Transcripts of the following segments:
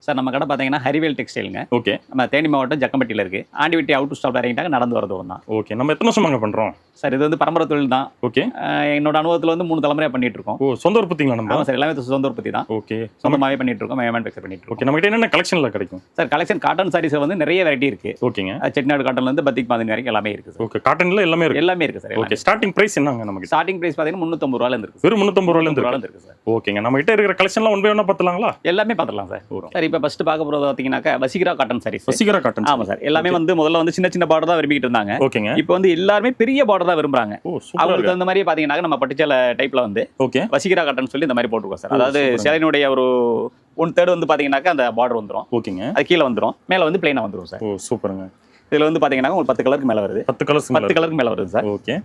Sir நம்ம கடை பார்த்தீங்கன்னா ஹரிவேல் டெக்ஸ்டைலுங்க. ஓகே. நம்ம தேனி மாவட்டம் ஜக்கம்பட்டியில் இருக்குது. ஆண்டிவிட்டி அவுட் டு ஸ்டாப் இறங்கிட்டாங்க, நடந்து வர தூரம் தான். ஓகே. நம்ம எத்தனை வருஷமாங்க பண்ணுறோம்? சார் இது வந்து பரம்பரை தொழில் தான். ஓகே. என்னோட அனுபவத்தில் வந்து 3 தலைமுறையாக பண்ணிட்டு இருக்கோம். ஓ, சொந்த உற்பத்திங்களா நம்ம? ஆமாம் சார், எல்லாமே சொந்த உற்பத்தி தான். ஓகே. சொந்தமாகவே பண்ணிட்டு இருக்கோம், மேனுஃபேக்சர் பண்ணிட்டு இருக்கோம். ஓகே. நம்மகிட்ட என்னென்ன கலெக்ஷனில் கிடைக்கும் சார்? கலெக்ஷன் காட்டன் சாரீஸ் வந்து நிறைய வெரைட்டி இருக்கு. ஓகேங்க. செட்டிநாடு காட்டன்லேருந்து பத்திக் பாதினி வரைக்கும் எல்லாமே இருக்கு சார். ஓகே. காட்டனில் எல்லாமே இருக்கு. எல்லாமே இருக்கு சார். ஓகே. ஸ்டார்டிங் பிரைஸ் என்னங்க நமக்கு? ஸ்டார்டிங் பிரைஸ் பார்த்தீங்கன்னா 350 ரூபாயில இருக்கு. வெறும் 350 ரூபாயில இருக்கு சார். ஓகேங்க. நம்ம கிட்ட இருக்கிற கலெக்ஷன்லாம் ஒன் பை ஒன்னா பார்த்துலாங்களா? எல்லாமே பார்த்துலாம் சார். சார் இப்போ ஃபர்ஸ்ட் பார்க்க போகிறது பார்த்தீங்கன்னாக்கா வசீகரா காட்டன் சாரீஸ். வசீகரா காட்டன். ஆமாம் சார். எல்லாமே வந்து முதல்ல வந்து சின்ன சின்ன பார்டர் தான் விரும்பிக்கிட்டு இருந்தாங்க. ஓகேங்க. இப்போ வந்து எல்லாருமே பெரிய பார்டர் தான் விரும்புறாங்க. ஓ, சூப்பர். அவங்களுக்கு அந்த மாதிரி பார்த்தீங்கன்னா நம்ம பட்டுச்சேலை டைப்ல வந்து ஓகே வசீகரா காட்டன் சொல்லி இந்த மாதிரி போட்டுருக்கோம் சார். அதாவது சேலையினுடைய ஒரு 1/3 வந்து பார்த்தீங்கன்னாக்கா அந்த பார்டர் வந்துடும். ஓகேங்க. அது கீழே வந்துடும், மேலே வந்து பிளைனா வந்துடும் சார். ஓ, சூப்பருங்க. இதில் வந்து பார்த்தீங்கன்னா உங்களுக்கு 10 கலருக்கு மேலே வருது. 10 கலர்ஸ் 10 கலருக்கு மேலே வருது சார். ஓகே.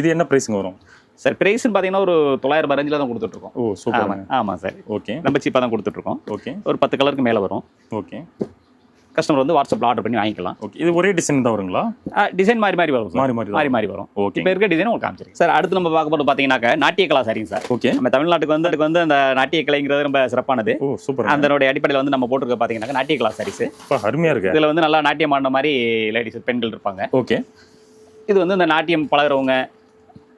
இது என்ன பிரைஸ்ங்க வரும் சார்? பிரைஸ்னு பார்த்தீங்கன்னா ஒரு 900 ரேஞ்சில் தான் கொடுத்துட்ருக்கோம். ஓ, சூப்பர். ஆமாம் சார். ஓகே. நம்ம சீப்பாக தான் கொடுத்துட்ருக்கோம். ஓகே. ஒரு 10 கலருக்கு மேலே வரும். ஓகே. கஸ்டமர் வந்து வாட்ஸ்அப்பில் ஆர்டர் பண்ணி வாங்கிக்கலாம். ஓகே. இது ஒரே டிசைன் தான் வருங்களா? டிசைன் மாறி மாறி வரும். மாறி மாறி வரும். ஓகே. இப்போ இருக்க டிசைன் உங்களுக்கு காமிச்சிருக்கு சார். அடுத்து நம்ம பார்க்க போகிறது பார்த்தீங்கன்னாக்கா நாட்டிய கலா சாரிங்க சார். ஓகே. நம்ம தமிழ்நாட்டுக்கு வந்து அந்த நாட்டிய கலைங்கிறது ரொம்ப சிறப்பானது. ஓ, சூப்பர். அதனுடைய அடிப்படையில் வந்து நம்ம போட்டுருக்க பார்த்தீங்கன்னா நாட்டிய கலா சாரீஸ். அருமையா இருக்கு. இதில் வந்து நல்லா நாட்டியம் ஆடின மாதிரி லேடிஸ் பெண்கள் இருப்பாங்க. ஓகே. இது வந்து இந்த நாட்டியம் பழகிறவங்க,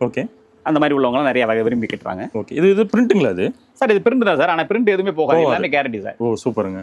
ஓகே, அந்த மாதிரி உள்ளவங்களாம் நிறைய விரும்பி கேட்டுறாங்க. ஓகே. இது பிரிண்ட்டுங்களா? இது சார் இது பிரிண்ட் தான் சார். ஆனால் பிரிண்ட் எதுவுமே போகாது, எல்லாமே கேரண்டி சார். ஓ, சூப்பருங்க.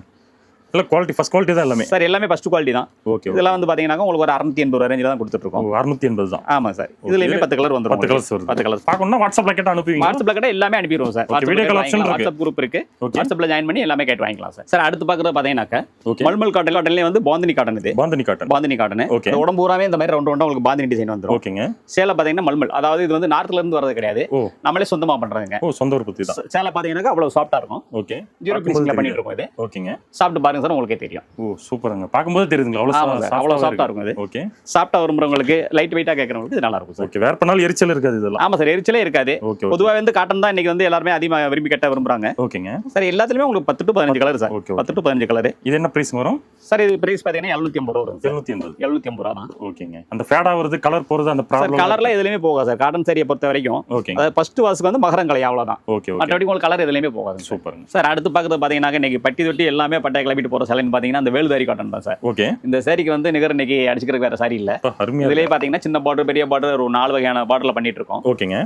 இல்லை, குவாலிட்டி ஃபர்ஸ்ட் குவாலிட்டி தான் எல்லாமே சார். எல்லாமே ஃபர்ஸ்ட் குவாலிட்டி தான். ஓகே. இதெல்லாம் வந்து பார்த்தீங்கன்னா உங்களுக்கு ஒரு 680 ரேஞ்சில் தான் கொடுத்துட்ருக்கோம். 680 தான். ஆமாம் சார். இதுலேயுமே 10 கலர் வந்துடும். 10 கலர்ஸ் வருது. 10 கலர்ஸ் பார்க்கணும்னா வாட்ஸ்அப்பில் கேட்டு அனுப்புவீங்க? வாட்ஸ்அப்பில் கேட்டால் எல்லாமே அனுப்பிடுவோம் சார். வீடியோ கால் ஆப்ஷன் இருக்கு. வாட்ஸ்அப் குரூப் இருக்கு. வாட்ஸ்அப்பில் ஜாயின் பண்ணி எல்லாமே கேட்டு வாங்கிக்கலாம் சார். சார் அடுத்து பார்க்குறது பார்த்தீங்கன்னாக்கா ஓகே, மல்மல் காட்டன்லேயே வந்து பாந்தினி காட்டன். இது bandhani cotton. Bandhani cotton. Okay. உடம்பு பூராமே இந்த மாதிரி ரவுண்ட் உங்களுக்கு பாந்தினி டிசைன் வந்துடும். ஓகேங்க. சேலை பார்த்தீங்கன்னா மல்மல், அதாவது இது வந்து நார்த்ல இருந்து வரது கிடையாது. ஓ, நம்மளே சொந்தமாக பண்ணுறாங்க. ஓ, சொந்த உற்பத்தி தான். சேலை பார்த்தீங்கன்னா அவ்வளோ சாஃப்டாக இருக்கும். ஓகே. 0 ஃபினிஷிங்ல பண்ணிட்டு இருக்கோம். இது ஓகேங்க. சாப்பிட்டு பாருங்க சார், உங்களுக்கே தெரியும். ஓ, சூப்பருங்க. பார்க்கும்போது தெரியுதுங்களா? அவ்வளோ சாஃப்டாக இருக்கும். இது ஓகே. சாஃப்டாக விரும்புறவங்களுக்கு, லைட் வெயிட்டாக கேட்குறவங்களுக்கு இது நல்லா இருக்கும் சார். ஓகே. வேர் பண்ணாலும் எரிச்சல் இருக்காது இதெல்லாம்? ஆமாம் சார், எரிச்சலே இருக்காது. ஓகே. பொதுவாக வந்து காட்டன் தான் இன்னைக்கு வந்து எல்லாருமே அதிகமாக விரும்பி கட்ட விரும்புறாங்க. ஓகேங்க. சார் எல்லாத்துலயுமே உங்களுக்கு 10 to 15 colour sir. 10 to 15 colour. இது என்ன பிரைஸ் வரும் சார்? இது பிரைஸ் பார்த்தீங்கன்னா 750 ரூபா வரும். 750 ரூபா தான். ஓகேங்க. அந்த ஃபேட் ஆகுறது, கலர் போறது, அந்த ப்ராப்ளம் கலர்ல எதுலயுமே போகாது சார். காட்டன் சாரியை பொறுத்த வரைக்கும் ஓகே. அதாவது ஃபர்ஸ்ட் வாஷ்க்கு வந்து மகரம் கலை அவ்வளவுதான். ஓகே. மற்றபடி உங்களுக்கு கலர் எதுலயுமே போகாது. சூப்பருங்க சார் அடுத்து பார்க்கறது பார்த்தீங்கன்னா இன்னைக்கு பட்டி தொட்டி எல்லாமே பட்டை கிளப்பிட்டு போற சேலைன்னு பார்த்தீங்கன்னா அந்த வேல்தாரி காட்டன் தான் சார். ஓகே. இந்த சாரிக்கு வந்து நிகர் இன்னைக்கு அடிச்சுக்கிறதுக்கு வேற சாரி இல்ல. அருமையா இதுலயே பார்த்தீங்கன்னா சின்ன பார்டர், பெரிய பார்டர், ஒரு 4 வகையான பார்டர்ல பண்ணிட்டு இருக்கோம். ஓகேங்க.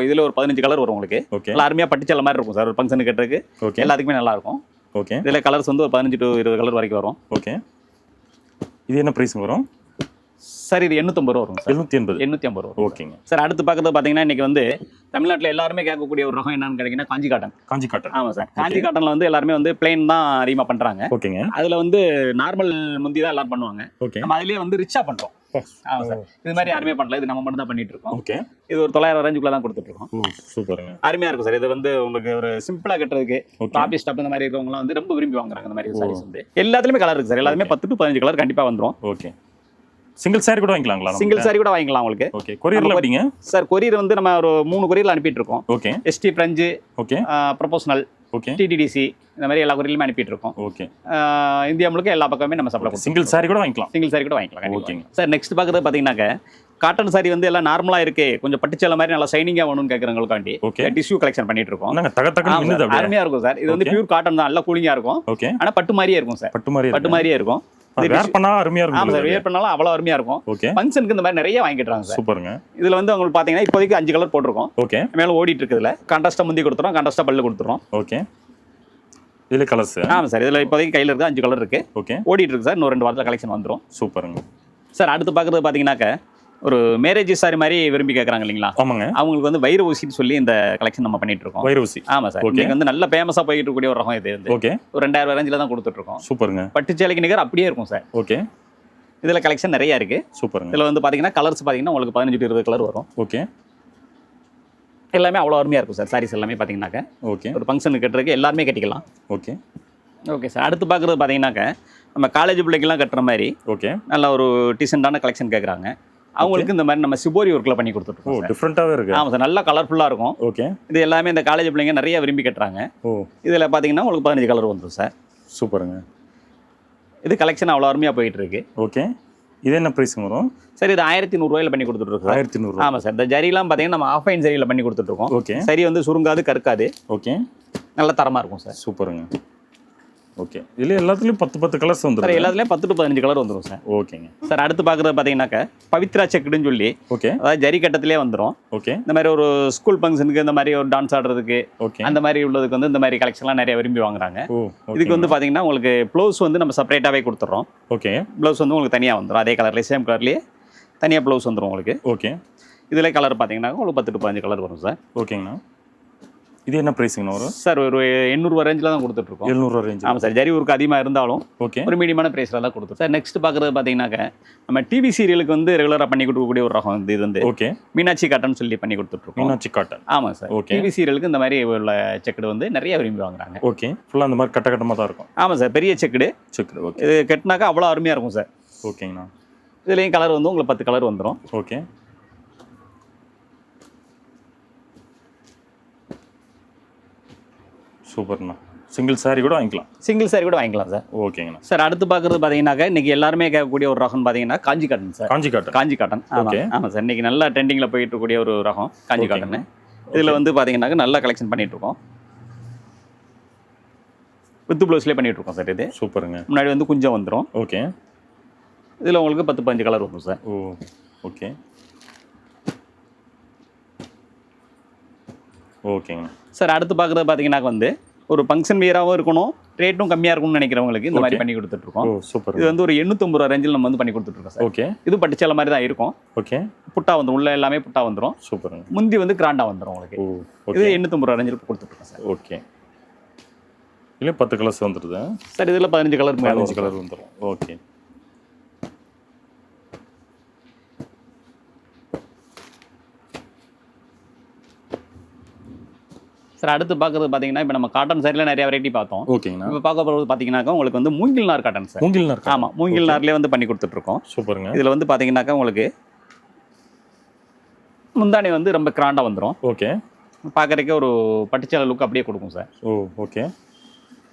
இதுல ஒரு 15 கலர் வரும் உங்களுக்கு. ஓகே. நல்லா அருமையா பட்டுச்சேலை மாதிரி இருக்கும் சார். ஒரு ஃபங்க்ஷனுக்கு கட்டுறதுக்கு ஓகே, எல்லாத்துக்குமே நல்லா இருக்கும். ஓகே. இதுல கலர்ஸ் வந்து ஒரு 15 to 20 கலர் வரைக்கும் வரும். ஓகே. இது என்ன பிரைஸ் வரும் சார்? இது 850 ரூபா வரும் சார். 850 ரூபா. ஓகேங்க. சார் அடுத்து பார்க்கறது பார்த்தீங்கன்னா இன்னைக்கு வந்து தமிழ்நாட்டில் எல்லாருமே கேட்கக்கூடிய ஒரு ரகம் என்னன்னு கேட்டீங்கன்னா காஞ்சி காட்டன். காஞ்சி காட்டன். ஆமாம் சார். காஞ்சி காட்டன்ல வந்து எல்லாருமே வந்து பிளைன் தான் அதிகமாக பண்றாங்க. ஓகேங்க. அதுல வந்து நார்மல் முந்தி தான் எல்லாரும் பண்ணுவாங்க. ஓகே. நம்ம அதுலயே வந்து ரிச்சா பண்றோம். ஆமாம் சார். இது மாதிரி யாருமே பண்ணல, இது நம்ம மட்டும் தான் பண்ணிட்டு இருக்கோம். ஓகே. இது ஒரு 900 ரேஞ்சுக்குள்ள தான் கொடுத்துட்டு இருக்கோம். ஓ, சூப்பருங்க. அருமையா இருக்கும் சார். இது வந்து உங்களுக்கு ஒரு சிம்பிளா கட்டுறதுக்கு, ஓகே. ஆபீஸ் ஸ்டாப் இந்த மாதிரி இருக்கவங்கலாம் வந்து ரொம்ப விரும்பி வாங்குறாங்க. இந்த மாதிரி சாரீஸ் வந்து எல்லாத்துலயுமே கலர் இருக்கு சார். எல்லாத்துமே 10 to 15 கலர் கண்டிப்பா வந்துரும். ஓகே. சிங்கிள் சாரி கூட வாங்கிக்கலாங்களா? சிங்கிள் சாரி கூட வாங்கிக்கலாம் உங்களுக்கு. ஓகே. கொரியர்ல எப்படிங்க சார்? கொரியர் வந்து நம்ம ஒரு 3 கொரியர்ல அனுப்பிட்டு இருக்கோம். Okay. ST French, okay, professional, okay, DTDC, இந்த மாதிரி எல்லா கொரியர்லையுமே அனுப்பிட்டு இருக்கோம். ஓகே. இந்தியா முழுக்க எல்லா பக்கமே நம்ம சப்ளை பண்ணுவோம். சிங்கிள் சாரி கூட வாங்கிக்கலாம். சிங்கிள் சாரி கூட வாங்கிக்கலாம். ஓகேங்க. சார் நெக்ஸ்ட் பார்க்குறது பார்த்தீங்கன்னாக்க காட்டன் சாரி வந்து எல்லாம் நார்மலா இருக்கு, கொஞ்சம் பட்டுச்சேலை மாதிரி நல்லா ஷைனிங்கா வேணும்னு கேட்கறவங்களுக்காண்டி ஓகே. டிஷ்யூ கலெக்ஷன் பண்ணிட்டு இருக்கோம். நாங்க தக தகன்னு மின்னுது அப்படியே. அருமையா இருக்கும் சார். இது வந்து பியூர் காட்டன் தான், நல்லா கூலிங்கா இருக்கும். ஓகே. ஆனா பட்டு மாதிரியே இருக்கும் சார். பட்டு மாதிரியே இருக்கும். வேர் பண்ணா அருமையா இருக்கும். ஆமா சார், வேர் பண்ணாலும் அவ்வளவு அருமையா இருக்கும். ஓகே. ஃபங்க்ஷனுக்கு இந்த மாதிரி நிறைய வாங்கிட்டுறாங்க சார். சூப்பருங்க. இதுல வந்து உங்களுக்கு பாத்தீங்கன்னா இப்போதைக்கு 5 கலர் போட்டிருக்கோம். ஓகே. மேல ஓடிட்டு இருக்குதுல கான்ட்ராஸ்டா முந்தி கொடுத்துறோம், கான்ட்ராஸ்டா பல்லு கொடுத்துறோம். ஓகே. இதுல கலர்ஸ்? ஆமா சார். இதுல இப்போதைக்கு கையில இருக்கு 5 கலர் இருக்கு. ஓகே. ஓடிட்டு இருக்கு சார். இன்னும் 2 வாரத்துல கலெக்ஷன் வந்துரும். சூப்பருங்க. சார் அடுத்து பார்க்குறது பார்த்தீங்கன்னாக்க ஒரு மேரேஜ் சாரி மாதிரி விரும்பி கேட்குறாங்க இல்லைங்களா? ஆமாங்க. அவங்களுக்கு வந்து வைர ஊசின்னு சொல்லி இந்த கலெக்ஷன் நம்ம பண்ணிட்டு இருக்கோம். வைர ஊசி? ஆமாம் சார். இன்னைக்கு வந்து நல்ல ஃபேமஸாக போயிட்டு இருக்கக்கூடிய ஒரு ரகம் இது வந்து. ஓகே. ஒரு 2000 ரேஞ்சில் தான் கொடுத்துட்டு இருக்கோம். சூப்பருங்க. பட்டு சேலைக்கு நிகர் அப்படியே இருக்கும் சார். ஓகே. இதில் கலெக்ஷன் நிறைய இருக்கு. சூப்பருங்க. இதில் வந்து பார்த்தீங்கன்னா கலர்ஸ் பார்த்தீங்கன்னா உங்களுக்கு 15 to 20 கலர் வரும். ஓகே. எல்லாமே அவ்வளோ அருமையாக இருக்கும் சார். சாரீஸ் எல்லாமே பார்த்தீங்கன்னாக்க ஓகே. ஒரு ஃபங்க்ஷனுக்கு கட்டுறதுக்கு எல்லாருமே கட்டிக்கலாம். ஓகே. Okay sir. அடுத்து பார்க்குறது பார்த்தீங்கன்னாக்க நம்ம காலேஜ் பிள்ளைக்கெல்லாம் கட்டுற மாதிரி ஓகே நல்ல ஒரு டீசெண்டான கலெக்ஷன் கேட்குறாங்க. அவங்களுக்கு இந்த மாதிரி நம்ம சிபோரி ஒர்க்கில் பண்ணி கொடுத்துருக்கோம். ஓ, டிஃப்ரெண்ட்டாகவே இருக்கு. ஆமாம் சார். நல்லா கலர்ஃபுல்லாக இருக்கும். ஓகே. இது எல்லாமே இந்த காலேஜ் பிள்ளைங்க நிறைய விரும்பி கட்டுறாங்க. ஓ, இதில் பார்த்தீங்கன்னா உங்களுக்கு 15 கலர் வந்துடும் சார். சூப்பருங்க. இது கலெக்ஷன் அவ்வளோ அருமையாக போயிட்டு இருக்கு. ஓகே. இது என்ன ப்ரைஸ் வரும்? சார் இது 1100 ரூபாயில பண்ணி கொடுத்துட்ருக்கோம். 1100? ஆமாம் சார். இந்த ஜரியெல்லாம் பார்த்தீங்கன்னா நம்ம ஆஃப் ஐன் ஜரியில் பண்ணி கொடுத்துட்ருக்கோம். ஓகே. சரி வந்து சுருங்காது, கற்காது, ஓகே, நல்ல தரமாக இருக்கும் சார். சூப்பருங்க. ஓகே. இதில் எல்லாத்துலேயும் 10 கலர்ஸ் சார் வந்துடும். எல்லாத்துலேயும் 10 to 15 கலர் வந்துடும் சார். ஓகேங்க. சார் அடுத்து பார்க்குறது பார்த்தீங்கன்னாக்க பவித்ரா செக்குடுன்னு சொல்லி ஓகே. அதாவது ஜரி கட்டத்திலே வந்துடும். ஓகே. இந்த மாதிரி ஒரு ஸ்கூல் ஃபங்க்ஷனுக்கு இந்த மாதிரி ஒரு டான்ஸ் ஆடுறதுக்கு ஓகே. அந்த மாதிரி உள்ளதுக்கு வந்து இந்த மாதிரி கலெக்ஷன்லாம் நிறைய விரும்பி வாங்குறாங்க. ஓ. இதுக்கு வந்து பார்த்தீங்கன்னா உங்களுக்கு ப்ளவுஸ் வந்து நம்ம செப்பரேட்டாகவே கொடுத்துட்றோம். ஓகே. ப்ளவுஸ் வந்து உங்களுக்கு தனியாக வந்துடும். அதே கலர்லேயே சேம் கலர்லேயே தனியாக ப்ளவுஸ் வந்துடும் உங்களுக்கு. ஓகே. இதில் கலர் பார்த்தீங்கன்னா உங்களுக்கு 10 to 15 கலர் வரும் சார். ஓகேங்கண்ணா. இது என்ன ப்ரைஸுங்கண்ணா வரும்? சார் ஒரு 800 ரேஞ்சில் தான் கொடுத்துட்ருக்கோம். 700 ரேஞ்ச். ஆமாம் சார். ஜரி ஒர்க் அதிகமாக இருந்தாலும் ஓகே. ஒரு மீடியமான ப்ரைஸில் தான் கொடுத்துரும் சார். நெக்ஸ்ட் பார்க்குறது பார்த்தீங்கன்னாக்க நம்ம டிவி சீரியலுக்கு வந்து ரெகுலராக பண்ணி கொடுக்கக்கூடிய ஒரு ரகம் இது வந்து ஓகே. மீனாட்சி காட்டன் சொல்லி பண்ணி கொடுத்துட்ருக்கோம். மீனாட்சி காட்டன். ஆமாம் சார். ஓகே. டிவி சீரியலுக்கு இந்த மாதிரி உள்ள செக்குடு வந்து நிறைய விரும்பி வாங்குறாங்க. ஓகே. ஃபுல்லாக அந்த மாதிரி கட்டமாக தான் இருக்கும். ஆமாம் சார். பெரிய செக்குடு. செக்குடு. ஓகே. இது கட்டினாக்கா அவ்வளோ அருமையாக இருக்கும் சார். ஓகேங்கண்ணா. இதுலேயும் கலர் வந்து உங்களுக்கு 10 கலர் வந்துடும். ஓகே. சூப்பர்ண்ணா. சிங்கிள் சாரி கூட வாங்கிக்கலாம். சிங்கிள் சாரி கூட வாங்கிக்கலாம் சார். ஓகேங்கண்ணா. சார் அடுத்து பார்க்குறது பார்த்தீங்கன்னாக்கா இன்றைக்கி எல்லாருமே கேட்கக்கூடிய ஒரு ரகம் பார்த்தீங்கன்னா காஞ்சி காட்டன் சார். காஞ்சி காட்டன். காஞ்சி காட்டன். ஓகே. ஆமாம் சார். இன்றைக்கி நல்லா ட்ரெண்டிங்கில் போயிட்டு இருக்கக்கூடிய ஒரு ரகம் காஞ்சி காட்டன். இதில் வந்து பார்த்தீங்கன்னாக்கா நல்லா கலெக்ஷன் பண்ணிகிட்ருக்கோம். வித் ப்ளவுஸ்லேயே பண்ணிகிட்ருக்கோம் சார். இது சூப்பருங்க. முன்னாடி வந்து குஞ்சம் வந்துடும். ஓகே. இதில் உங்களுக்கு 10 to 15 கலர் வரும் சார். ஓ. ஓகே. ஓகேங்க சார். அடுத்து பார்க்குறது பார்த்தீங்கன்னா வந்து ஒரு ஃபங்க்ஷன் வியராகவும் இருக்கணும், ரேட்டும் கம்மியாக இருக்கும்னு நினைக்கிறவங்களுக்கு இந்த மாதிரி பண்ணி கொடுத்துட்ருக்கோம். ஓ சூப்பர். இது வந்து ஒரு 850 ரூபா ரேஞ்சில் நம்ம வந்து பண்ணி கொடுத்துட்ருக்கோம் சார். ஓகே. இது பட்டுச்சேலை மாதிரி தான் இருக்கும். ஓகே. புட்டா வந்துடும். உள்ள எல்லாமே புட்டா வந்துடும். சூப்பருங்க. முந்தி வந்து கிராண்டாக வந்துடும் உங்களுக்கு. ஓ. இது 850 ரூபா ரேஞ்சில் கொடுத்துட்ருக்கோம் சார். ஓகே. இல்லை 10 கலர்ஸ் வந்துடுது சார். இதில் 15 கலர் 15 கலர் வந்துடும். ஓகே. சார். அடுத்து பார்க்குறது பார்த்தீங்கன்னா இப்போ நம்ம காட்டன் சாரியில் நிறைய வெரைட்டி பார்த்தோம். ஓகேங்கண்ணா. இப்போ பார்க்க போகிறது பார்த்தீங்கன்னாக்கா உங்களுக்கு வந்து மூங்கில் நார் காட்டன் சார். மூங்கில் நார். ஆமாம். மூங்கில் நார்லேயே வந்து பண்ணி கொடுத்துட்ருக்கோம். சூப்பருங்க. இதில் வந்து பார்த்தீங்கன்னாக்கா உங்களுக்கு முந்தானி வந்து ரொம்ப கிராண்டாக வந்துடும். ஓகே. பார்க்குறதுக்கே ஒரு பட்டுச்சேலை லுக் அப்படியே கொடுக்கும் சார். ஓ ஓகே.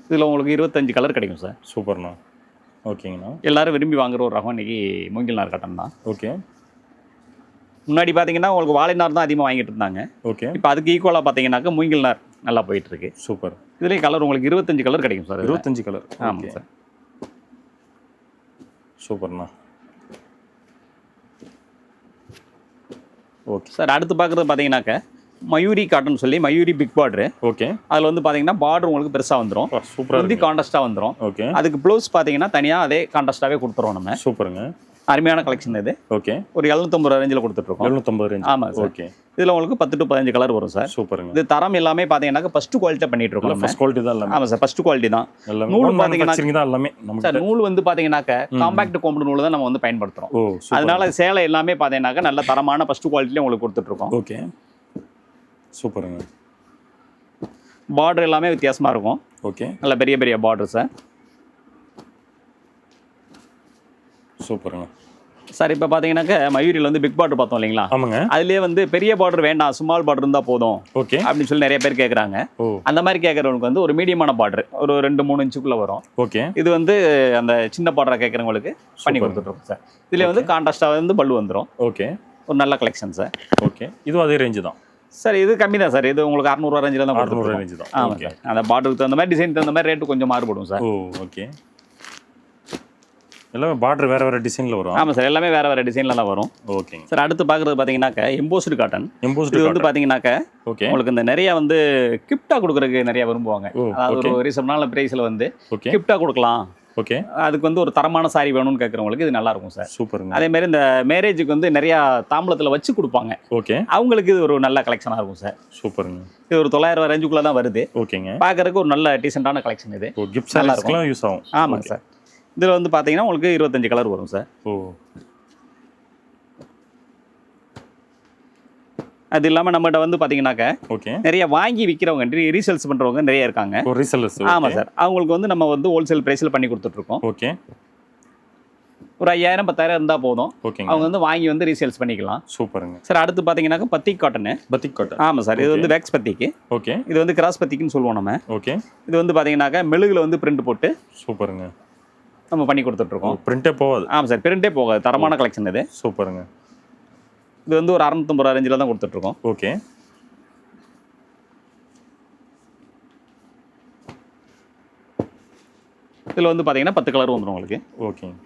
இதில் உங்களுக்கு 25 கலர் கிடைக்கும் சார். சூப்பர்ண்ணா. ஓகேங்கண்ணா. எல்லாரும் விரும்பி வாங்குற ஒரு ரகம் இன்னைக்கு மூங்கில் நார் காட்டன் தான். ஓகே. முன்னாடி பார்த்தீங்கன்னா உங்களுக்கு வாழை நார் தான் அதிகமாக வாங்கிட்டு இருந்தாங்க. ஓகே. இப்போ அதுக்கு ஈக்குவலாக பார்த்தீங்கன்னாக்கா மூங்கில் நார் நல்லா போயிட்டு இருக்கு. சூப்பர். இதுலேயும் கலர் உங்களுக்கு 25 கலர் கிடைக்கும் சார். 25 கலர். ஆமாம் சார். சூப்பர்ண்ணா. Okay sir. அடுத்து பார்க்குறது பார்த்தீங்கன்னாக்கா மயூரி காட்டன் சொல்லி மயூரி பிக் பார்டரு. ஓகே. அதில் வந்து பார்த்தீங்கன்னா பார்டர் உங்களுக்கு பெருசாக வந்துடும். சூப்பராக வந்து கான்ட்ராஸ்ட்டாக வந்துடும். ஓகே. அதுக்கு ப்ளவுஸ் பார்த்தீங்கன்னா தனியாக அதே கான்ட்ராஸ்ட்டாகவே கொடுத்துருவோம் நம்ம. சூப்பருங்க. அருமையான கலெக்ஷன் இது. ஓகே. ஒரு 750 ரேஞ்சில் கொடுத்துட்ருக்கோம். 750 ரேஞ்ச். ஆமாம் சார். ஓகே. இதில் உங்களுக்கு 10 to 15 கலர் வரும் சார். சூப்பருங்க. இது தரம் எல்லாமே பார்த்தீங்கன்னாக்கா ஃபர்ஸ்ட் குவாலிட்டியாக பண்ணிட்டு இருக்கோம். ஃபர்ஸ்ட் குவாலிட்டி தான் எல்லாமே. ஆமாம் சார். ஃபர்ஸ்ட் குவாலிட்டி தான். நூல் பார்த்தீங்கன்னா தான் எல்லாமே நமக்கு. சார் நூல் வந்து பார்த்தீங்கன்னாக்கா காம்பாக்ட் கோம்பு நூல் தான் நம்ம வந்து பயன்படுத்துகிறோம். ஓ சூப்பர். அதனால சேலை எல்லாமே பார்த்தீங்கன்னாக்கா நல்ல தரமான ஃபர்ஸ்ட் குவாலிட்டியில் உங்களுக்கு கொடுத்துட்ருக்கோம். ஓகே. சூப்பருங்க. பார்டர் எல்லாமே வித்தியாசமாக இருக்கும். ஓகே. நல்ல பெரிய பெரிய பார்டர் சார். சூப்பருங்க. சார். இப்போ பார்த்தீங்கன்னாக்கா மயூரியில் வந்து பிக் பார்டர் பார்த்தோம் இல்லைங்களா? ஆமாங்க. அதுலேயே வந்து பெரிய பார்டர் வேண்டாம், ஸ்மால் பார்டர் இருந்தால் போதும் ஓகே அப்படின்னு சொல்லி நிறைய பேர் கேட்குறாங்க. ஓ அந்த மாதிரி கேட்குறவங்களுக்கு வந்து ஒரு மீடியமான பார்டர் ஒரு 2-3 இன்ச்சுக்குள்ளே வரும். ஓகே. இது வந்து அந்த சின்ன பார்டராக கேட்குறவங்களுக்கு பண்ணி கொடுத்துட்ருக்கோம் சார். இதில் வந்து கான்ட்ராஸ்ட்டாக வந்து பல்லு வந்துடும். ஓகே. ஒரு நல்ல கலெக்ஷன் சார். ஓகே. இதுவும் அதே ரேஞ்சு தான் சார். இது கம்மி தான் சார். இது உங்களுக்கு 600 ரூபா ரேஞ்சில் தான் 600 ரேஞ்சு தான். ஆமாம் சார். அந்த பார்டருக்கு தகுந்த மாதிரி டிசைன் தகுந்த மாதிரி ரேட்டு கொஞ்சம் மாறுபடும் சார். ஓ ஓகே. எல்லாமே பார்டர் வேறு வேறு டிசைனில் வரும். ஆமாம் சார். எல்லாமே வேறு வேறு டிசைனில் தான் வரும். ஓகேங்க சார். அடுத்து பார்க்குறது பார்த்தீங்கன்னாக்கா எம்போஸ்டு காட்டன். எம்போஸ்டு இது வந்து பார்த்தீங்கன்னாக்கா ஓகே. உங்களுக்கு இந்த நிறைய வந்து கிஃப்டாக கொடுக்குறதுக்கு நிறைய விரும்புவாங்க. ஓ அதாவது ஒரு ரீசனான ப்ரைஸில் வந்து ஓகே. கிஃப்டாக கொடுக்கலாம், ஓகே. அதுக்கு வந்து ஒரு தரமான சாரி வேணும்னு கேட்குறவங்களுக்கு இது நல்லா இருக்கும் சார். சூப்பருங்க. அதே மாதிரி இந்த மேரேஜுக்கு வந்து நிறையா தாம்பளத்தில் வச்சு கொடுப்பாங்க. ஓகே. அவங்களுக்கு இது ஒரு நல்ல கலெக்ஷனாக இருக்கும் சார். சூப்பருங்க. இது ஒரு 900 ரூபா ரேஞ்சுக்குள்ளே தான் வருது. ஓகேங்க. பார்க்கறதுக்கு ஒரு நல்ல டீசெண்டான கலெக்ஷன் இது. ஓ கிஃப்ட் சாரீஸ்க்குலாம் யூஸ் ஆகும். ஆமாங்க சார். இதில் வந்து பார்த்தீங்கன்னா உங்களுக்கு 25 கலர் வரும் சார். ஓ அது இல்லாமல் நம்மகிட்ட வந்து பார்த்தீங்கன்னாக்கா ஓகே. நிறைய வாங்கி விற்கிறவங்க ரீசேல்ஸ் பண்ணுறவங்க நிறைய இருக்காங்க. ஓ ரீசெல்லர்ஸ். ஆமாம் சார். அவங்களுக்கு வந்து நம்ம வந்து ஹோல்சேல் ப்ரைஸில் பண்ணி கொடுத்துட்ருக்கோம். ஓகே. ஒரு 5000-10,000 இருந்தால் போதும். ஓகேங்க. அவங்க வந்து வாங்கி வந்து ரீசேல்ஸ் பண்ணிக்கலாம். சூப்பருங்க. சார். அடுத்து பார்த்தீங்கன்னாக்கா பத்திக் காட்டனு. பத்திக் காட்டன். ஆமாம் சார். இது வந்து வேக்ஸ் பத்திக்கு. ஓகே. இது வந்து கிராஸ் பத்திக்குன்னு சொல்லுவோம் நம்ம. ஓகே. இது வந்து பார்த்தீங்கன்னாக்கா மெழுகுல வந்து பிரிண்ட் போட்டு சூப்பருங்க. நம்ம பண்ணி கொடுத்துட்ருக்கோம். பிரிண்டே போகாது. ஆமாம் சார். பிரிண்டே போகாது. தரமான கலெக்ஷன் இது. சூப்பருங்க. இது வந்து ஒரு 650 ரூபா ரேஞ்சில் தான் கொடுத்துட்ருக்கோம். ஓகே. இதில் வந்து பார்த்தீங்கன்னா 10 கலர் வந்துடும் உங்களுக்கு. ஓகேங்க.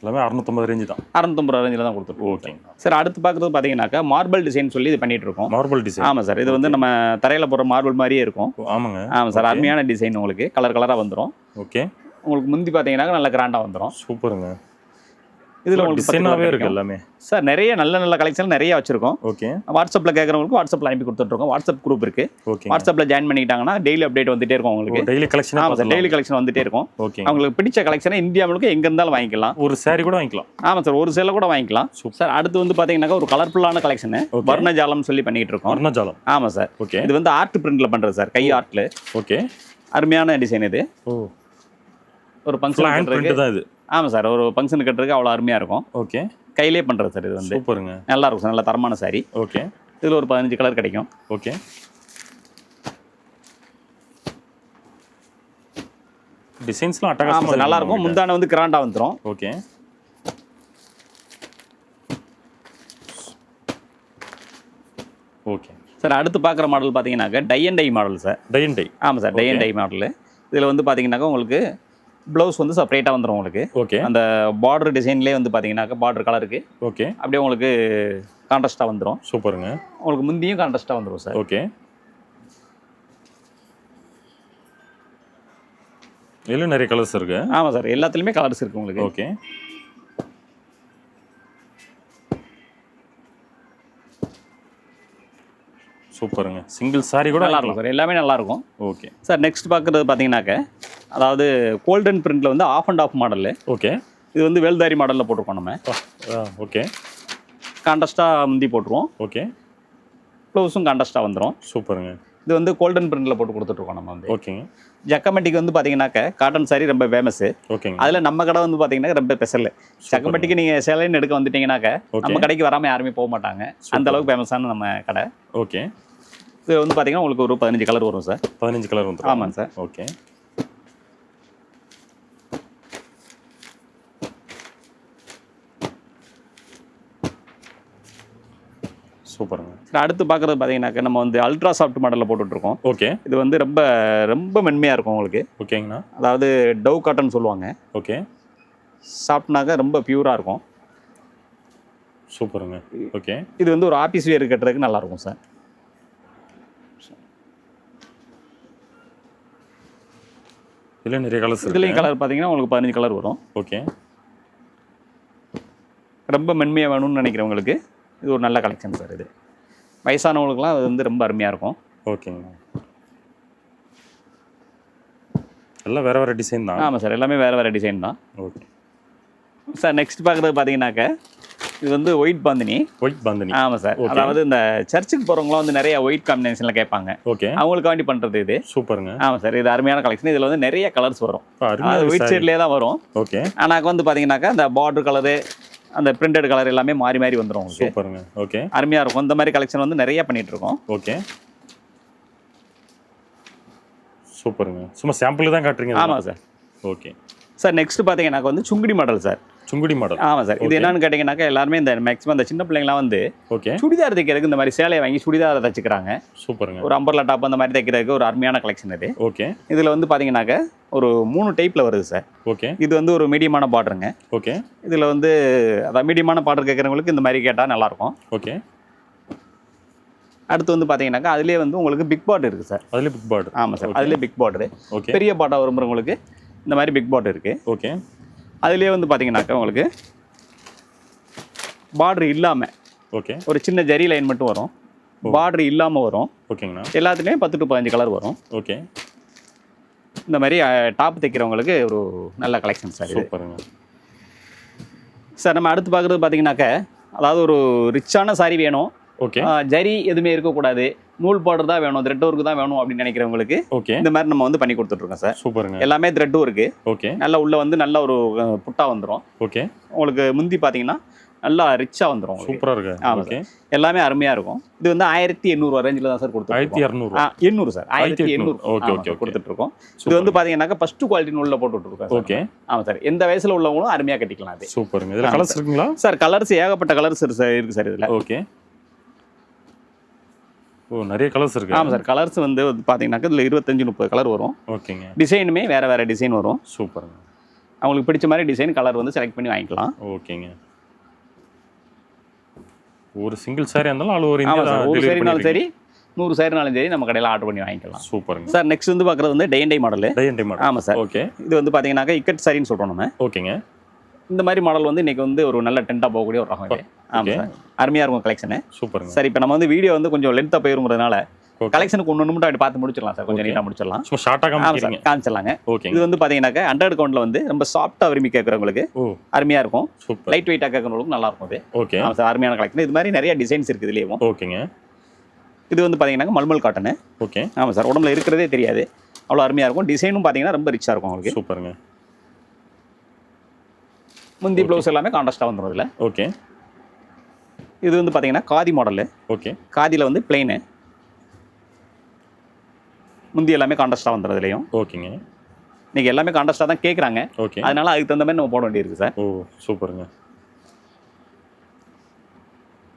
எல்லாமே 650 ரேஞ்சு தான். 650 ரேஞ்சில் தான் கொடுத்துருக்கோம். ஓகேங்க. சார் அடுத்து பார்க்குறது பார்த்தீங்கன்னாக்கா மார்பிள் டிசைன் சொல்லி இது பண்ணிட்டு இருக்கோம். Marble design. ஆமாம் சார். இது வந்து நம்ம தரையில் போடுற மார்பிள் மாதிரியே இருக்கும். ஆமாங்க. ஆமாம் சார். அருமையான டிசைன் உங்களுக்கு கலர் கலராக வந்துடும். ஓகே. உங்களுக்கு முந்தி பார்த்தீங்கன்னா நல்ல கிராண்டாக வந்துடும். சூப்பருங்க. இதில் உங்களுக்கு டிசைனாகவே இருக்குது எல்லாமே. சார் நிறைய நல்ல கலெக்ஷன் நிறைய வச்சிருக்கோம். ஓகே. வாட்ஸ்அப்பில் கேட்குறவங்களுக்கு வாட்ஸ்அப்பில் அனுப்பி கொடுத்துட்ருக்கோம். வாட்ஸ்அப் குரூப் இருக்குது. ஓகே. வாட்ஸ்அப்பில் ஜாயின் பண்ணிக்கிட்டாங்கன்னா டெய்லி அப்டேட் வந்துட்டே இருக்கும் உங்களுக்கு. Daily collection. ஆமாம் சார். டெய்லி கலெக்ஷன் வந்துட்டே இருக்கும். ஓகே. அவங்களுக்கு பிடிச்ச கலெக்ஷனை இந்தியா முழுக்க எங்கே இருந்தாலும் வாங்கிக்கலாம். ஒரு சாரி கூட வாங்கிக்கலாம். ஆமாம் சார். ஒரு சேலை கூட வாங்கிக்கலாம். சார் அடுத்து வந்து பார்த்தீங்கன்னாக்கா ஒரு கலர்ஃபுல்லான கலெக்ஷனு வர்ணஜாலம் சொல்லி பண்ணிட்டு இருக்கோம். வர்ணஜாலம். ஆமாம் சார். ஓகே. இது வந்து ஆர்ட் பிரிண்டில் பண்ணுறது சார். கை ஆர்ட்டில். ஓகே. அருமையான டிசைன் இது. ஒரு ஃபங்க்ஷன் கட்டுறதுக்கு தான் இது. ஆமாம் சார். ஒரு ஃபங்க்ஷன் கட்டுறதுக்கு அவ்வளோ அருமையாக இருக்கும். ஓகே. கையிலே பண்ணுறது சார். இது வந்து சூப்பருங்க. நல்லா இருக்கும் சார். நல்ல தரமான சாரி. ஓகே. இதில் ஒரு 15 கலர் கிடைக்கும். ஓகே. டிசைன்ஸ்லாம் அட்டகாசமா நல்லா இருக்கும். முந்தான வந்து கிராண்டா வந்துரும். ஓகே. ஓகே சார் அடுத்து பார்க்குற மாடல் பார்த்தீங்கன்னாக்கா tie and tie model sir. Tie and dye. ஆமாம் sir. Tie and tie model. இதில் வந்து பார்த்தீங்கன்னாக்கா உங்களுக்கு ப்ளவுஸ் வந்து செப்பரேட்டாக வந்துடும் உங்களுக்கு. ஓகே. அந்த பார்டர் டிசைன்லேயே வந்து பார்த்தீங்கன்னாக்கா பார்டர் கலருக்கு ஓகே அப்படியே உங்களுக்கு கான்ட்ராஸ்ட்டாக வந்துடும். சூப்பருங்க. உங்களுக்கு முந்தியும் கான்ட்ராஸ்ட்டாக வந்துடும் சார். ஓகே. இதில் நிறைய கலர்ஸ் இருக்கு. ஆமாம் சார். எல்லாத்துலேயுமே கலர்ஸ் இருக்குது உங்களுக்கு. ஓகே. சூப்பருங்க. சிங்கிள் சாரி கூட நல்லா இருக்கும் சார். எல்லாமே நல்லாயிருக்கும். ஓகே சார் நெக்ஸ்ட் பார்க்குறது பார்த்தீங்கன்னாக்க அதாவது கோல்டன் பிரிண்டில் வந்து half and half model. Okay. இது வந்து வேல்தாரி மாடலில் போட்டிருக்கோம் நம்ம. ஓகே. கான்ட்ராஸ்ட்டாக முந்தி போட்டுருவோம். ஓகே. ப்ளவுஸும் கான்ட்ராஸ்ட்டாக வந்துடும். சூப்பருங்க. இது வந்து கோல்டன் பிரிண்டில் போட்டு கொடுத்துட்ருக்கோம் நம்ம வந்து. ஓகேங்க. ஜக்கமட்டிக்கு வந்து பார்த்தீங்கன்னாக்க காட்டன் சாரி ரொம்ப ஃபேமஸு. ஓகேங்க. அதில் நம்ம கடை வந்து பார்த்தீங்கன்னா ரொம்ப ஸ்பெஷல். ஜக்கமட்டிக்கு நீங்கள் சேலைன்னு எடுக்க வந்துட்டீங்கன்னாக்க நம்ம கடைக்கு வராமல் யாருமே போக மாட்டாங்க. அந்த அளவுக்கு ஃபேமஸான நம்ம கடை. ஓகே. இது வந்து பார்த்தீங்கன்னா உங்களுக்கு ஒரு 15 கலர் வரும் சார். 15 கலர் வந்துடும். ஆமாங்க சார். ஓகே. சூப்பருங்க. சார் அடுத்து பார்க்குறது பார்த்தீங்கன்னாக்க நம்ம வந்து அல்ட்ரா சாஃப்ட் மாடலில் போட்டுட்ருக்கோம். ஓகே. இது இது வந்து ரொம்ப ரொம்ப மென்மையாக இருக்கும் உங்களுக்கு. ஓகேங்கண்ணா. அதாவது டவ் காட்டன் சொல்லுவாங்க. ஓகே. சாஃப்ட்னாக்க ரொம்ப பியூராக இருக்கும். சூப்பருங்க. ஓகே. இது வந்து ஒரு ஆஃபீஸ் வேர் கட்டுறதுக்கு நல்லாயிருக்கும் சார். இதில் நிறைய கலர்ஸ். இதுலேயும் கலர் பார்த்தீங்கன்னா உங்களுக்கு 15 கலர் வரும். ஓகே. ரொம்ப மென்மையாக வேணும்னு நினைக்கிறவங்களுக்கு இது ஒரு நல்ல கலெக்ஷன் சார். இது வயசானவங்களுக்குலாம் அது வந்து ரொம்ப அருமையாக இருக்கும். ஓகேங்க. எல்லாம் வேறு வேறு டிசைன் தான். ஆமாம் சார். எல்லாமே வேறு வேறு டிசைன் தான். ஓகே சார் நெக்ஸ்ட் பார்க்குறது பார்த்தீங்கன்னாக்க இது வந்து ஒயிட் பாந்தினி. ஒயிட் பாந்தினி. ஆமாம் சார். அதாவது இந்த சர்ச்சுக்கு போகிறவங்களாம் வந்து நிறைய ஒயிட் காம்பினேஷனில் கேட்பாங்க. ஓகே. அவங்களுக்காண்டி பண்ணுறது இது. சூப்பருங்க. ஆமாம் சார். இது அருமையான கலெக்ஷன். இதில் வந்து நிறைய கலர்ஸ் வரும். அது ஒயிட் ஷேட்லேயே தான் வரும். ஓகே. ஆனால் வந்து பார்த்தீங்கன்னாக்கா இந்த பார்டர் கலரு அந்த பிரிண்டட் கலர் எல்லாமே மாறி மாறி வந்துடும். சூப்பருங்க. ஓகே. அருமையாக இருக்கும். இந்த மாதிரி கலெக்ஷன் வந்து நிறைய பண்ணிட்டு இருக்கோம். ஓகே. சூப்பருங்க. சும்மா சாம்பிள் தான் காட்டுறீங்க. ஆமாம் சார். ஓகே சார் நெக்ஸ்ட் பார்த்தீங்கன்னாக்கா வந்து Sungudi model sir. Sungudi model. ஆமாம் சார். இது என்னன்னு கேட்டிங்கன்னாக்கா எல்லாருமே இந்த மேக்ஸிமம் இந்த சின்ன பிள்ளைங்களாம் வந்து ஓகே சுடிதார் தைக்கிறதுக்கு இந்த மாதிரி சேலையை வாங்கி சுடிதாரை தைச்சிக்கிறாங்க. சூப்பருங்க. ஒரு அம்பர்லா டாப் அந்த மாதிரி தைக்கிறதுக்கு ஒரு அருமையான கலெக்ஷன் இது. ஓகே. இதில் வந்து பார்த்தீங்கன்னாக்கா ஒரு 3 டைப்பில் வருது சார். ஓகே. இது வந்து ஒரு மீடியமான பார்டருங்க. ஓகே. இதில் வந்து அதான் மீடியமான பார்டர் கேட்குறவங்களுக்கு இந்த மாதிரி கேட்டால் நல்லாயிருக்கும். ஓகே. அடுத்து வந்து பார்த்தீங்கன்னாக்கா அதுலேயே வந்து உங்களுக்கு பிக் பார்டர் இருக்குது சார். அதுலேயே பிக் பார்டர். ஆமாம் சார். அதுலேயே பிக் பார்டரு. ஓகே. பெரிய பாட்டா விரும்புகிறவங்களுக்கு இந்த மாதிரி பிக் பார்டர் இருக்குது. ஓகே. அதுலேயே வந்து பார்த்தீங்கன்னாக்கா உங்களுக்கு பார்டர் இல்லாமல் ஓகே ஒரு சின்ன ஜரி லைன் மட்டும் வரும். பார்டர் இல்லாமல் வரும். ஓகேங்கண்ணா. எல்லாத்துலேயும் 10 to 15 கலர் வரும். ஓகே. இந்த மாதிரி டாப் தைக்கிறவங்களுக்கு ஒரு நல்ல கலெக்ஷன் சார். சூப்பருங்க. சார் நம்ம அடுத்து பார்க்குறது பார்த்தீங்கன்னாக்க அதாவது ஒரு ரிச்சான சாரி வேணும். ஓகே. ஜரி எதுவுமே இருக்கக்கூடாது, நூல் பார்டர் தான் வேணும், த்ரெட் ஒர்க் தான் வேணும் அப்படின்னு நினைக்கிறவங்களுக்கு ஓகே இந்த மாதிரி நம்ம வந்து பண்ணி கொடுத்துட்ருக்கோம் சார். சூப்பருங்க. எல்லாமே த்ரெட்டும் இருக்குது. ஓகே. நல்லா உள்ள வந்து நல்ல ஒரு புட்டா வந்துடும். ஓகே. உங்களுக்கு முந்தி பார்த்தீங்கன்னா நல்லா ரிச்சாக வந்துடும். சூப்பராக இருக்கு. ஆமாம் சார். எல்லாமே அருமையாக இருக்கும். இது வந்து 1800 ரேஞ்சில் தான் சார் கொடுத்துருக்கோம். 1200. 800 சார். 1800 ஓகே ஓகே கொடுத்துட்ருக்கோம். இது வந்து பார்த்தீங்கன்னாக்கா ஃபர்ஸ்ட் குவாலிட்டி நூலில் போட்டுட்ருக்கோம். ஓகே. ஆமாம் சார். எந்த வயசில் உள்ளவங்களும் அருமையாக கட்டிக்கலாம். அது சூப்பருங்க. இதில் கலர்ஸ் இருக்குங்களா சார்? கலர்ஸ் ஏகப்பட்ட கலர்ஸ் இருக்குது சார் இதில். ஓகே. ஓ நிறைய கலர்ஸ் இருக்கு. ஆமாம் சார். கலர்ஸ் வந்து பார்த்தீங்கன்னாக்கா இதில் 25-30 கலர் வரும். ஓகேங்க. டிசைனுமே வேறு வேறு டிசைன் வரும். சூப்பருங்க. அவங்களுக்கு பிடிச்ச மாதிரி டிசைன் கலர் வந்து செலக்ட் பண்ணி வாங்கிக்கலாம். ஓகேங்க. ஒரு சிங்கிள் சாரி இருந்தாலும் ஆல் ஓவர் ஆமாம் இந்தியா சார். ஒரு டெலிவரி சாரினாலும் சரி. சரி 100 சாரினாலும் சரி நம்ம கடையில் ஆர்டர் பண்ணி வாங்கிக்கலாம். சூப்பருங்க. சார் நெக்ஸ்ட் வந்து பார்க்குறது வந்து tie and tie model. Tie and tie model. ஆமாம் சார். ஓகே. இது வந்து பார்த்தீங்கன்னாக்கா இக்கட் சாரின்னு சொல்கிறோம் நம்ம. ஓகேங்க. இந்த மாதிரி மாடல் வந்து இன்றைக்கி வந்து ஒரு நல்ல ட்ரெண்டாக போகக்கூடிய ஒரு ரகம் இது. ஆமாம் சார். அருமையாக இருக்கும் கலெக்ஷனு. சூப்பருங்க. சார் இப்போ நம்ம வந்து வீடியோ வந்து கொஞ்சம் லென்த்தாக போயிருங்கிறதுனால Okay. கலெக்ஷனுக்கு ஒன்று மட்டும் அப்படி பார்த்து முடிச்சிடலாம் சார். கொஞ்சம் Okay. நீட்டாக முடிச்சிடலாம். ஸோ ஷார்ட்டாக ஆமாம் காமிக்கிறீங்க. சார். காமிச்சிடலாங்க. ஓகேங்க. இது வந்து பார்த்தீங்கன்னாக்கா 100 கவுண்டில் வந்து ரொம்ப சாஃப்ட்டாக விரும்பி கேட்குறவங்களுக்கு ஓ அருமையாக இருக்கும். சூப்பர். லைட் வெயிட்டாக கேட்குறவங்களுக்கு நல்லா இருக்கும் இது. ஓகே. ஆமாம் சார். அருமையான கலெக்ஷன். இது மாதிரி நிறைய டிசைன்ஸ் இருக்குது இதுலேயும். ஓகேங்க. இது வந்து பார்த்தீங்கன்னா மல்மல் காட்டனு. ஓகே. ஆமாம் சார். உடம்புல இருக்கிறதே தெரியாது, அவ்வளோ அருமையாக இருக்கும். டிசைனும் பார்த்தீங்கன்னா ரொம்ப ரிச்சாக இருக்கும் உங்களுக்கு. சூப்பருங்க. முந்தி ப்ளவுஸ் எல்லாமே கான்ட்ராஸ்ட்டாக வந்துடும் இதில். ஓகே. இது வந்து பார்த்தீங்கன்னா காதி மாடலு. ஓகே. காதியில் வந்து பிளெயினு. முந்தி எல்லாமே கான்ட்ராஸ்ட்டாக வந்துடும் இதுலையும். ஓகேங்க. இன்றைக்கி எல்லாமே கான்ட்ராஸ்ட்டாக தான் கேட்குறாங்க. ஓகே. அதனால அதுக்கு தகுந்த மாதிரி நம்ம போட வேண்டியிருக்கு சார். ஓ சூப்பருங்க.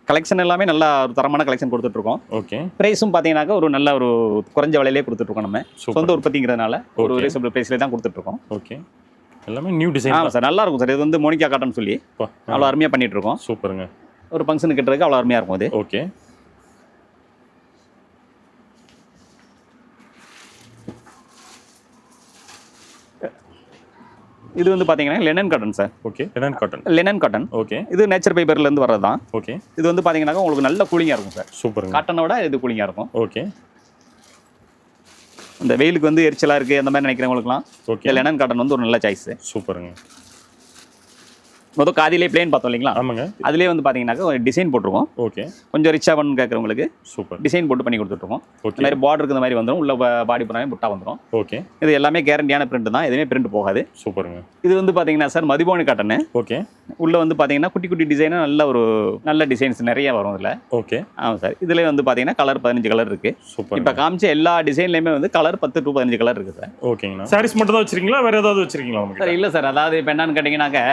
கலெக்ஷன் எல்லாமே நல்லா ஒரு தரமான கலெக்ஷன் கொடுத்துட்ருக்கோம். ஓகே. ப்ரைஸும் பார்த்தீங்கன்னாக்கா ஒரு நல்ல ஒரு குறைஞ்ச விலையிலே கொடுத்துட்ருக்கோம். நம்ம சூப்பர். சொந்த உற்பத்திங்கிறதுனால ஒரு Okay. ரீசனபிள் ப்ரைஸ்லேயே தான் கொடுத்துட்ருக்கோம். ஓகே. எல்லாமே நியூ டிசைன். ஆமாம் சார். நல்லா இருக்கும் சார். இது வந்து மோனிகா காட்டன் சொல்லி அவ்வளோ அருமையாக பண்ணிகிட்ருக்கோம். சூப்பருங்க. ஒரு ஃபங்க்ஷனுக்கு கட்டுறதுக்கு அவ்வளோ அருமையாக இருக்கும் அது. ஓகே. இது வந்து பார்த்தீங்கன்னா linen cotton sir. Okay. Linen cotton. Linen cotton. Okay. இது நேச்சர் ஃபைபர்லேருந்து வர்றது தான். ஓகே. இது வந்து பார்த்தீங்கன்னாக்கா உங்களுக்கு நல்ல கூலிங்காக இருக்கும் சார். சூப்பருங்க. காட்டனை விட இது கூலிங்காக இருக்கும். ஓகே. இந்த வெயிலுக்கு வந்து எரிச்சலாக இருக்குது அந்த மாதிரி நினைக்கிறவங்களுக்குலாம் ஓகே. இந்த லெனன் காட்டன் வந்து ஒரு நல்ல சாய்ஸு. சூப்பருங்க. மொதல் காதிலே பிளேன் பார்த்தோம் இல்லைங்களா, ஆமாங்க. அதுலேயே வந்து பார்த்தீங்கன்னாக்கா ஒரு டிசைன் போட்டிருக்கோம். ஓகே. கொஞ்சம் ரிச்சாக பண்ணு கேட்குறவங்களுக்கு சூப்பர். டிசைன் போட்டு பண்ணி கொடுத்துட்ருக்கோம். இந்த ஓகே. மாதிரி பார்டருக்கு இந்த மாதிரி வந்துடும். உள்ள பாடி பூராமே புட்டா வந்துடும். ஓகே. இது எல்லாமே கேரண்டியான பிரிண்ட் தான். எதுவுமே பிரிண்ட் போகாது. சூப்பருங்க. இது வந்து பார்த்தீங்கன்னா சார் மதிபோனி காட்டனு. ஓகே. உள்ளே வந்து பார்த்தீங்கன்னா குட்டி குட்டி டிசைனாக நல்ல டிசைன்ஸ் நிறைய வரும் இதில். ஓகே. ஆமாம் சார். இதில் வந்து பார்த்தீங்கன்னா கலர் 15 கலர் இருக்குது. சூப்பர். இப்போ காமிச்ச எல்லா டிசைன்லையுமே வந்து கலர் 10 to 15 கலர் இருக்குது சார். ஓகேங்கண்ணா. சாரீஸ் மட்டும் தான் வச்சிருக்கீங்களா வேற ஏதாவது வச்சிருக்கீங்களா சார் உங்களுக்கு? இல்லை சார். அதாவது இப்போ என்னன்னு கேட்டிங்கன்னாக்க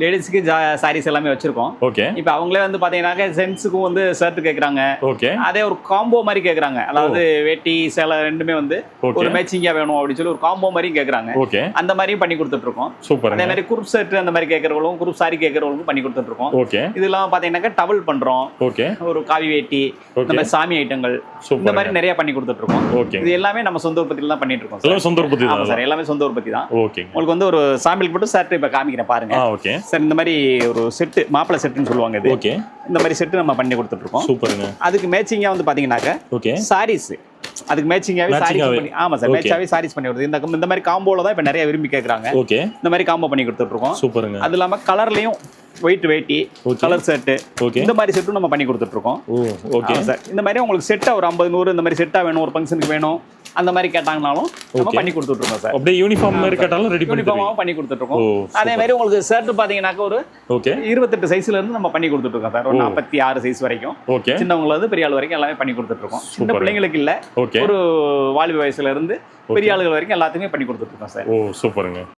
லேடிஸ்க்கு சாரீஸ் எல்லாமே வச்சுருக்கோம். ஓகே. இப்போ அவங்களே வந்து பார்த்தீங்கன்னாக்க ஜென்ஸுக்கும் வந்து ஷர்ட் கேட்குறாங்க. ஓகே. அதே ஒரு காம்போ மாதிரி கேட்குறாங்க. அதாவது வேட்டி சேலை ரெண்டுமே வந்து ஓகே. ஒரு மேட்சிங்காக வேணும் அப்படின்னு சொல்லி ஒரு காம்போ மாதிரி கேட்குறாங்க. ஓகே. அந்த மாதிரியும் பண்ணி கொடுத்துட்ருக்கோம். சூப்பர். அதே மாதிரி குரூப் ஷர்ட் அந்த மாதிரி கேட்குறவங்களும் குரூப் சாரி கேட்குறவங்களுக்கும் பண்ணி கொடுத்துட்ருக்கோம். ஓகே. இதெல்லாம் பார்த்தீங்கன்னாக்கா டபுள் பண்ணுறோம். ஓகே. ஒரு காவி வேட்டி இந்த ஓகே. மாதிரி சாமி ஐட்டங்கள் சூப்பர். இந்த மாதிரி நிறைய பண்ணி கொடுத்துட்ருக்கோம். ஓகே. இது எல்லாமே நம்ம சொந்த உற்பத்தியில் தான் பண்ணிட்டு இருக்கோம் சார். எல்லாம் சொந்த உற்பத்தி ஆமாம் தான். சார். எல்லாமே சொந்த உற்பத்தி தான். ஓகேங்க. உங்களுக்கு வந்து ஒரு சாம்பிள் போட்டு ஷர்ட் இப்போ காமிக்கிறேன் பாருங்க ஓகே. சார். இந்த மாதிரி ஒரு செட்டு மாப்பிளை செட்டுன்னு சொல்லுவாங்க இது. ஓகே. இந்த மாதிரி செட்டு நம்ம பண்ணி கொடுத்துட்ருக்கோம். சூப்பருங்க. அதுக்கு மேட்சிங்காக வந்து பார்த்தீங்கன்னாக்க ஓகே. சாரீஸ் அதுக்கு மேட்சிங்காகவே சாரீஸ் Matching-ஆவே. பண்ணி ஆமாம் சார். Okay. மேட்சாகவே சாரீஸ் பண்ணி கொடுத்து இந்த மாதிரி காம்போல தான் இப்போ நிறைய விரும்பி கேட்குறாங்க. ஓகே. இந்த மாதிரி காம்போ பண்ணி கொடுத்துட்ருக்கோம். சூப்பருங்க. அது இல்லாமல் கலர்லையும் ஒயிட் வேட்டி Okay. Colour set okay. இந்த மாதிரி செட்டும் நம்ம பண்ணி கொடுத்துட்ருக்கோம். ஓ ஓகே. சார். இந்த மாதிரி உங்களுக்கு செட்டாக ஒரு 50 100 இந்த மாதிரி செட்டாக வேணும், ஒரு ஃபங்க்ஷனுக்கு வேணும் அந்த மாதிரி கேட்டாங்கனாலும் நம்ம Okay. பண்ணி கொடுத்துட்ருக்கோம் சார். அப்படியே யூனிஃபார்ம் மாதிரி கேட்டாலும் ரெடி பண்ணி யூனிஃபார்மாகவும் பண்ணி கொடுத்துட்ருக்கோம். ஓ, அதே மாதிரி உங்களுக்கு ஷர்ட் பார்த்தீங்கன்னாக்க ஒரு ஓகே. 28 சைஸ்ல இருந்து நம்ம பண்ணி கொடுத்துட்ருக்கோம் சார். ஒரு 46 சைஸ் வரைக்கும் ஓகே. சின்னவங்கள இருந்து பெரிய ஆள் வரைக்கும் எல்லாமே பண்ணி கொடுத்துட்ருக்கோம். சின்ன Super. பிள்ளைங்களுக்கு இல்லை, ஓகே. ஒரு வாலிப வயசுல இருந்து பெரிய ஆளுகள் வரைக்கும் எல்லாத்துக்குமே பண்ணி கொடுத்துட்ருக்கோம் சார். ஓ சூப்பருங்க.